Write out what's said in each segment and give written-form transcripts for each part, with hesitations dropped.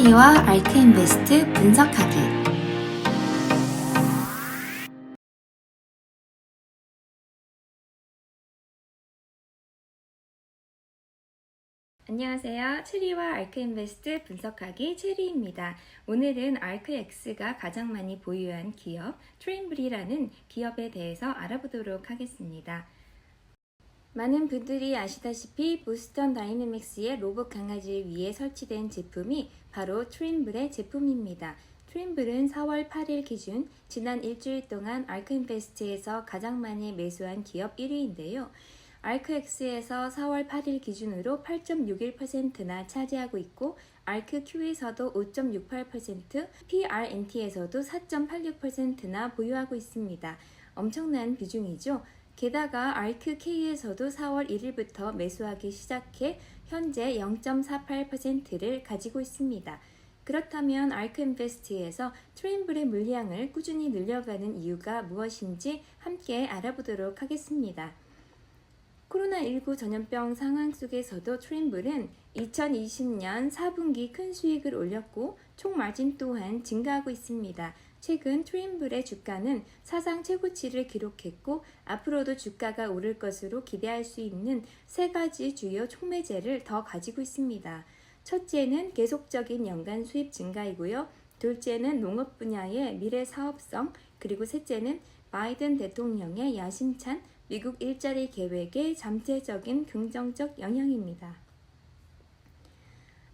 체리와 알크인베스트 분석하기. 안녕하세요. 체리와 알크인베스트 분석하기 체리입니다. 오늘은 알크X가 가장 많이 보유한 기업 트림블이라는 기업에 대해서 알아보도록 하겠습니다. 많은 분들이 아시다시피 보스턴 다이내믹스의 로봇 강아지 위에 설치된 제품이 바로 트림블의 제품입니다. 트림블은 4월 8일 기준 지난 일주일 동안 알크인베스트에서 가장 많이 매수한 기업 1위인데요. 알크X에서 4월 8일 기준으로 8.61%나 차지하고 있고 알크Q에서도 5.68%, PRNT에서도 4.86%나 보유하고 있습니다. 엄청난 비중이죠. 게다가 알크K에서도 4월 1일부터 매수하기 시작해 현재 0.48%를 가지고 있습니다. 그렇다면 알크인베스트에서 트림블의 물량을 꾸준히 늘려가는 이유가 무엇인지 함께 알아보도록 하겠습니다. 코로나19 전염병 상황 속에서도 트림블은 2020년 4분기 큰 수익을 올렸고 총 마진 또한 증가하고 있습니다. 최근 트림블의 주가는 사상 최고치를 기록했고 앞으로도 주가가 오를 것으로 기대할 수 있는 세 가지 주요 촉매제를 더 가지고 있습니다. 첫째는 계속적인 연간 수입 증가이고요. 둘째는 농업 분야의 미래 사업성, 그리고 셋째는 바이든 대통령의 야심찬 미국 일자리 계획의 잠재적인 긍정적 영향입니다.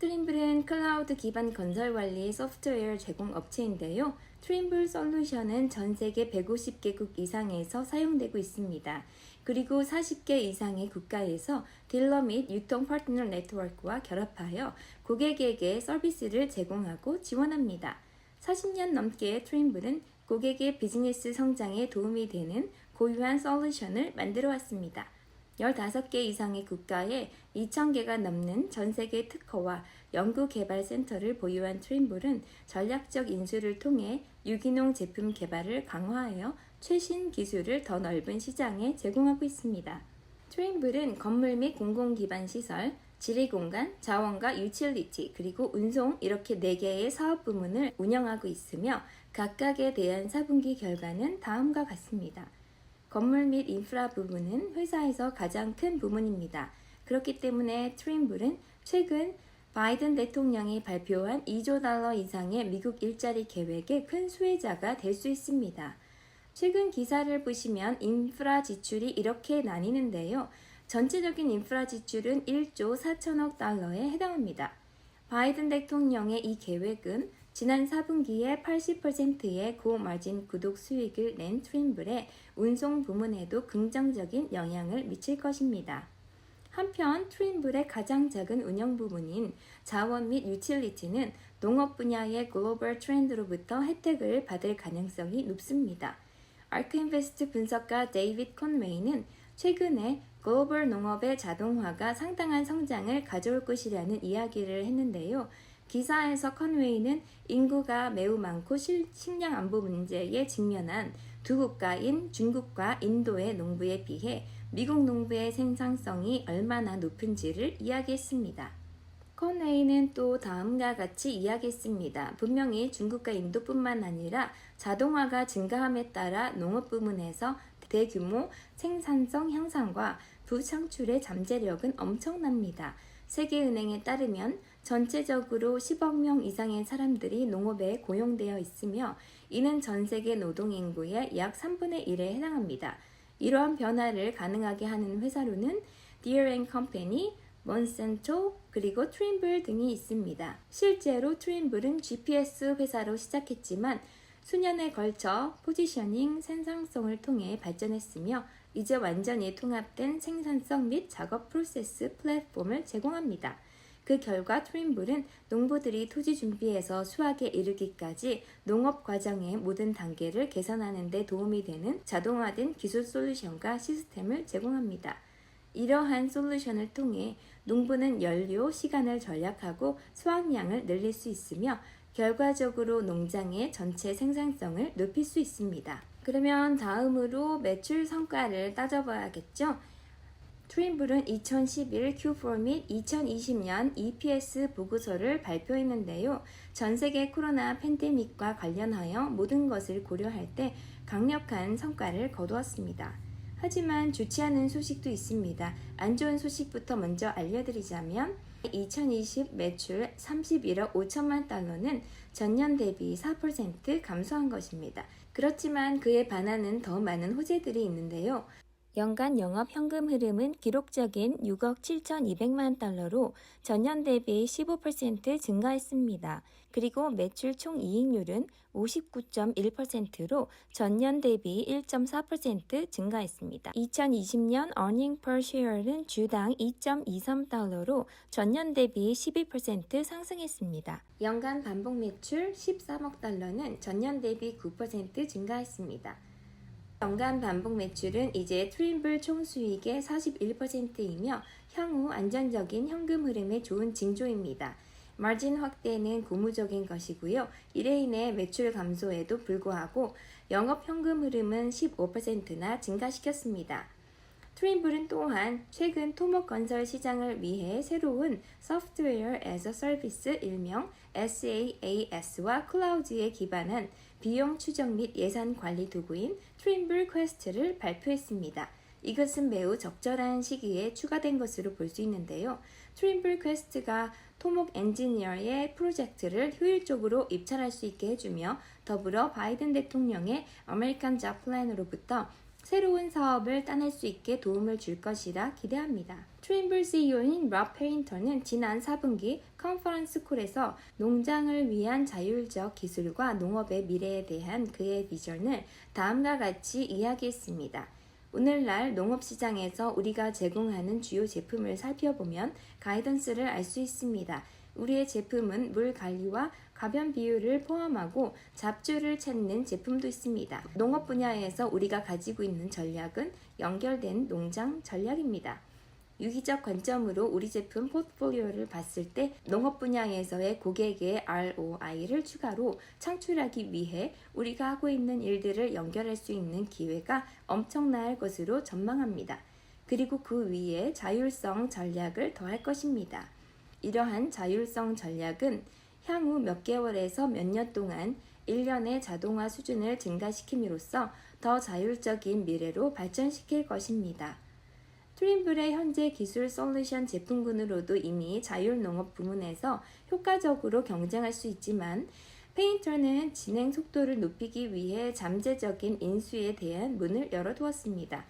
트림블은 클라우드 기반 건설 관리 소프트웨어 제공 업체인데요. 트림블 솔루션은 전 세계 150개국 이상에서 사용되고 있습니다. 그리고 40개 이상의 국가에서 딜러 및 유통 파트너 네트워크와 결합하여 고객에게 서비스를 제공하고 지원합니다. 40년 넘게 트림블은 고객의 비즈니스 성장에 도움이 되는 고유한 솔루션을 만들어 왔습니다. 15개 이상의 국가에 2,000개가 넘는 전세계 특허와 연구개발센터를 보유한 트림블은 전략적 인수를 통해 유기농 제품 개발을 강화하여 최신 기술을 더 넓은 시장에 제공하고 있습니다. 트림블은 건물 및 공공기반시설, 지리공간, 자원과 유틸리티, 그리고 운송 이렇게 4개의 사업 부문을 운영하고 있으며 각각에 대한 4분기 결과는 다음과 같습니다. 건물 및 인프라 부문은 회사에서 가장 큰 부문입니다. 그렇기 때문에 트림블은 최근 바이든 대통령이 발표한 2조 달러 이상의 미국 일자리 계획의 큰 수혜자가 될 수 있습니다. 최근 기사를 보시면 인프라 지출이 이렇게 나뉘는데요. 전체적인 인프라 지출은 1조 4천억 달러에 해당합니다. 바이든 대통령의 이 계획은 지난 4분기에 80%의 고마진 구독 수익을 낸 트림블의 운송 부문에도 긍정적인 영향을 미칠 것입니다. 한편 트림블의 가장 작은 운영 부문인 자원 및 유틸리티는 농업 분야의 글로벌 트렌드로부터 혜택을 받을 가능성이 높습니다. 알크인베스트 분석가 데이빗 컨웨이는 최근에 글로벌 농업의 자동화가 상당한 성장을 가져올 것이라는 이야기를 했는데요. 기사에서 컨웨이는 인구가 매우 많고 식량 안보 문제에 직면한 두 국가인 중국과 인도의 농부에 비해 미국 농부의 생산성이 얼마나 높은지를 이야기했습니다. 컨웨이는 또 다음과 같이 이야기했습니다. 분명히 중국과 인도뿐만 아니라 자동화가 증가함에 따라 농업 부문에서 대규모 생산성 향상과 부창출의 잠재력은 엄청납니다. 세계은행에 따르면 전체적으로 10억 명 이상의 사람들이 농업에 고용되어 있으며 이는 전 세계 노동인구의 약 3분의 1에 해당합니다. 이러한 변화를 가능하게 하는 회사로는 Deere & Company, 몬센토, 그리고 트림블 등이 있습니다. 실제로 트림블은 GPS 회사로 시작했지만 수년에 걸쳐 포지셔닝, 생산성을 통해 발전했으며 이제 완전히 통합된 생산성 및 작업 프로세스 플랫폼을 제공합니다. 그 결과 트림블은 농부들이 토지 준비에서 수확에 이르기까지 농업 과정의 모든 단계를 개선하는 데 도움이 되는 자동화된 기술 솔루션과 시스템을 제공합니다. 이러한 솔루션을 통해 농부는 연료, 시간을 절약하고 수확량을 늘릴 수 있으며 결과적으로 농장의 전체 생산성을 높일 수 있습니다. 그러면 다음으로 매출 성과를 따져봐야겠죠? 트윈블은 2011 Q4 및 2020년 EPS 보고서를 발표했는데요. 전 세계 코로나 팬데믹과 관련하여 모든 것을 고려할 때 강력한 성과를 거두었습니다. 하지만 좋지 않은 소식도 있습니다. 안 좋은 소식부터 먼저 알려드리자면 2020 매출 31억 5천만 달러는 전년 대비 4% 감소한 것입니다. 그렇지만 그에 반하는 더 많은 호재들이 있는데요. 연간 영업 현금 흐름은 기록적인 6억 7,200만 달러로 전년 대비 15% 증가했습니다. 그리고 매출 총이익률은 59.1%로 전년 대비 1.4% 증가했습니다. 2020년 earning per share는 주당 2.23달러로 전년 대비 12% 상승했습니다. 연간 반복 매출 13억 달러는 전년 대비 9% 증가했습니다. 연간 반복 매출은 이제 트윈블 총 수익의 41%이며 향후 안정적인 현금 흐름에 좋은 징조입니다. 마진 확대는 고무적인 것이고요. 이래 인해 매출 감소에도 불구하고 영업 현금 흐름은 15%나 증가시켰습니다. 트윈블은 또한 최근 토목 건설 시장을 위해 새로운 소프트웨어 as a service 일명 SaaS와 클라우드에 기반한 비용 추적 및 예산 관리 도구인 트윈블 퀘스트를 발표했습니다. 이것은 매우 적절한 시기에 추가된 것으로 볼 수 있는데요. 트윈블 퀘스트가 토목 엔지니어의 프로젝트를 효율적으로 입찰할 수 있게 해주며 더불어 바이든 대통령의 아메리칸 잡 플랜으로부터 새로운 사업을 따낼 수 있게 도움을 줄 것이라 기대합니다. 트윈블 CEO인 럽 페인터는 지난 4분기 컨퍼런스 콜에서 농장을 위한 자율적 기술과 농업의 미래에 대한 그의 비전을 다음과 같이 이야기했습니다. 오늘날 농업시장에서 우리가 제공하는 주요 제품을 살펴보면 가이던스를 알 수 있습니다. 우리의 제품은 물 관리와 가변 비율을 포함하고 잡주를 찾는 제품도 있습니다. 농업 분야에서 우리가 가지고 있는 전략은 연결된 농장 전략입니다. 유기적 관점으로 우리 제품 포트폴리오를 봤을 때 농업 분야에서의 고객의 ROI를 추가로 창출하기 위해 우리가 하고 있는 일들을 연결할 수 있는 기회가 엄청날 것으로 전망합니다. 그리고 그 위에 자율성 전략을 더할 것입니다. 이러한 자율성 전략은 향후 몇 개월에서 몇 년 동안 1년의 자동화 수준을 증가시킴으로써 더 자율적인 미래로 발전시킬 것입니다. 트윈블의 현재 기술 솔루션 제품군으로도 이미 자율농업 부문에서 효과적으로 경쟁할 수 있지만 페인터는 진행 속도를 높이기 위해 잠재적인 인수에 대한 문을 열어두었습니다.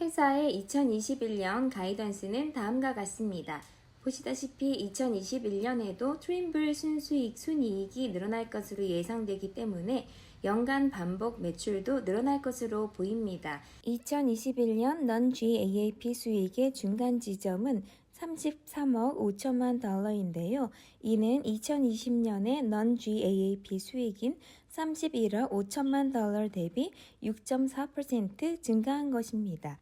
회사의 2021년 가이던스는 다음과 같습니다. 보시다시피 2021년에도 트윈블 순이익이 늘어날 것으로 예상되기 때문에 연간 반복 매출도 늘어날 것으로 보입니다. 2021년 non-GAAP 수익의 중간 지점은 33억 5천만 달러인데요. 이는 2020년의 non-GAAP 수익인 31억 5천만 달러 대비 6.4% 증가한 것입니다.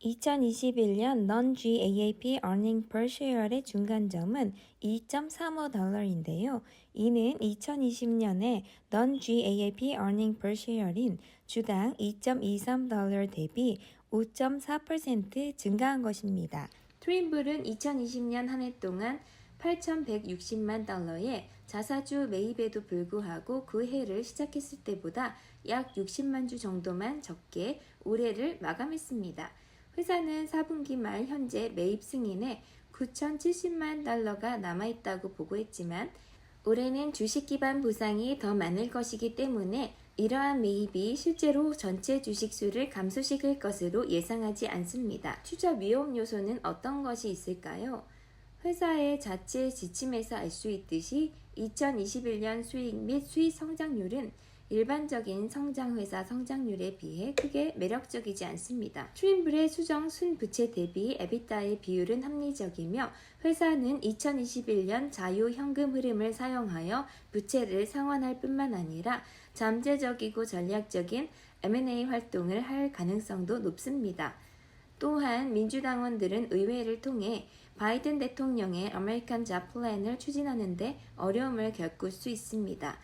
2021년 non-GAAP earning per share의 중간점은 2.35달러인데요. 이는 2020년에 non-GAAP earning per share인 주당 2.23달러 대비 5.4% 증가한 것입니다. 트윈블은 2020년 한 해 동안 8,160만 달러의 자사주 매입에도 불구하고 그 해를 시작했을 때보다 약 60만 주 정도만 적게 올해를 마감했습니다. 회사는 4분기 말 현재 매입 승인에 9,070만 달러가 남아있다고 보고했지만 올해는 주식 기반 보상이 더 많을 것이기 때문에 이러한 매입이 실제로 전체 주식 수를 감소시킬 것으로 예상하지 않습니다. 투자 위험 요소는 어떤 것이 있을까요? 회사의 자체 지침에서 알 수 있듯이 2021년 수익 및 수익 성장률은 일반적인 성장회사 성장률에 비해 크게 매력적이지 않습니다. 트윈블의 수정 순부채 대비 에비타의 비율은 합리적이며 회사는 2021년 자유 현금 흐름을 사용하여 부채를 상환할 뿐만 아니라 잠재적이고 전략적인 M&A 활동을 할 가능성도 높습니다. 또한 민주당원들은 의회를 통해 바이든 대통령의 아메리칸 잡 플랜을 추진하는 데 어려움을 겪을 수 있습니다.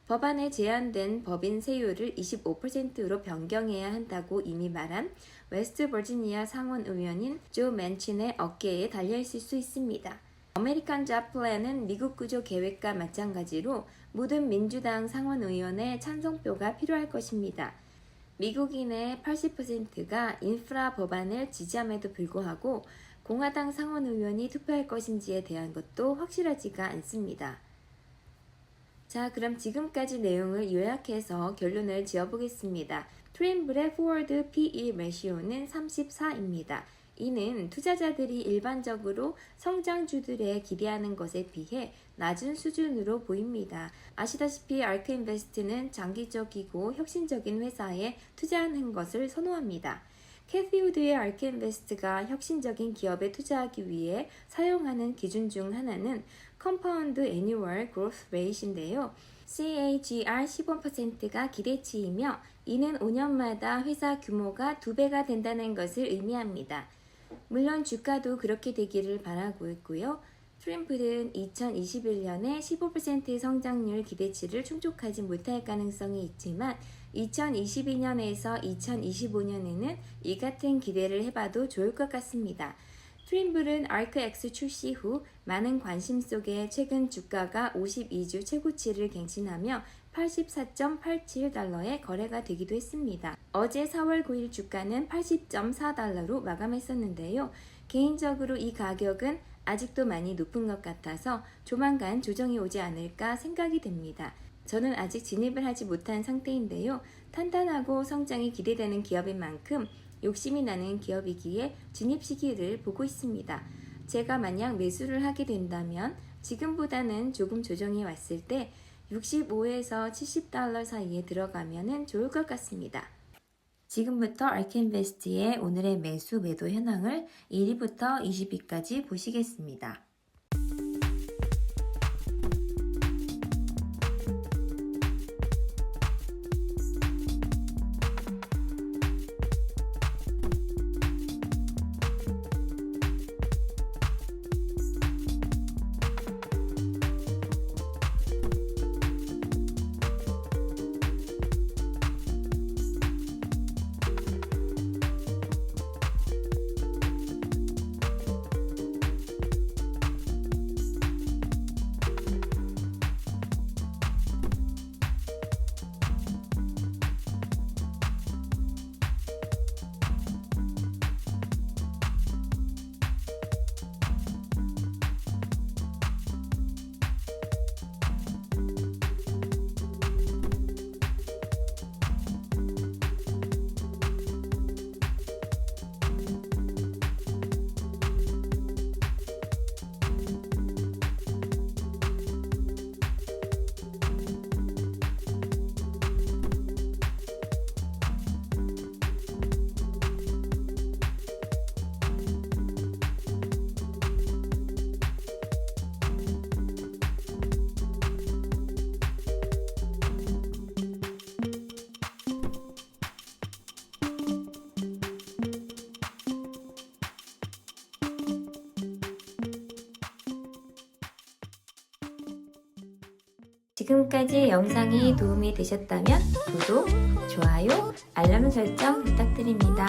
법안에 제한된 법인 세율을 25%로 변경해야 한다고 이미 말한 웨스트 버지니아 상원 의원인 조 맨친의 어깨에 달려있을 수 있습니다. 아메리칸 잡 플랜은 미국 구조 계획과 마찬가지로 모든 민주당 상원 의원의 찬성표가 필요할 것입니다. 미국인의 80%가 인프라 법안을 지지함에도 불구하고 공화당 상원 의원이 투표할 것인지에 대한 것도 확실하지가 않습니다. 자, 그럼 지금까지 내용을 요약해서 결론을 지어보겠습니다. 트림블의 포워드 PE 레시오는 34입니다. 이는 투자자들이 일반적으로 성장주들에 기대하는 것에 비해 낮은 수준으로 보입니다. 아시다시피 아크 인베스트는 장기적이고 혁신적인 회사에 투자하는 것을 선호합니다. 캐티 우드의 아크 인베스트가 혁신적인 기업에 투자하기 위해 사용하는 기준 중 하나는 컴파운드 애뉴얼 그로스 레이트인데요. CAGR 15%가 기대치이며 이는 5년마다 회사 규모가 2배가 된다는 것을 의미합니다. 물론 주가도 그렇게 되기를 바라고 있고요. 트림블은 2021년에 15% 성장률 기대치를 충족하지 못할 가능성이 있지만 2022년에서 2025년에는 이 같은 기대를 해봐도 좋을 것 같습니다. 트림블은 아크X 출시 후 많은 관심 속에 최근 주가가 52주 최고치를 갱신하며 84.87달러에 거래가 되기도 했습니다. 어제 4월 9일 주가는 80.4달러로 마감했었는데요. 개인적으로 이 가격은 아직도 많이 높은 것 같아서 조만간 조정이 오지 않을까 생각이 됩니다. 저는 아직 진입을 하지 못한 상태인데요. 탄탄하고 성장이 기대되는 기업인 만큼 욕심이 나는 기업이기에 진입 시기를 보고 있습니다. 제가 만약 매수를 하게 된다면 지금보다는 조금 조정이 왔을 때 65에서 70달러 사이에 들어가면 좋을 것 같습니다. 지금부터 아크인베스트의 오늘의 매수 매도 현황을 1위부터 20위까지 보시겠습니다. 지금까지 영상이 도움이 되셨다면 구독, 좋아요, 알람 설정 부탁드립니다.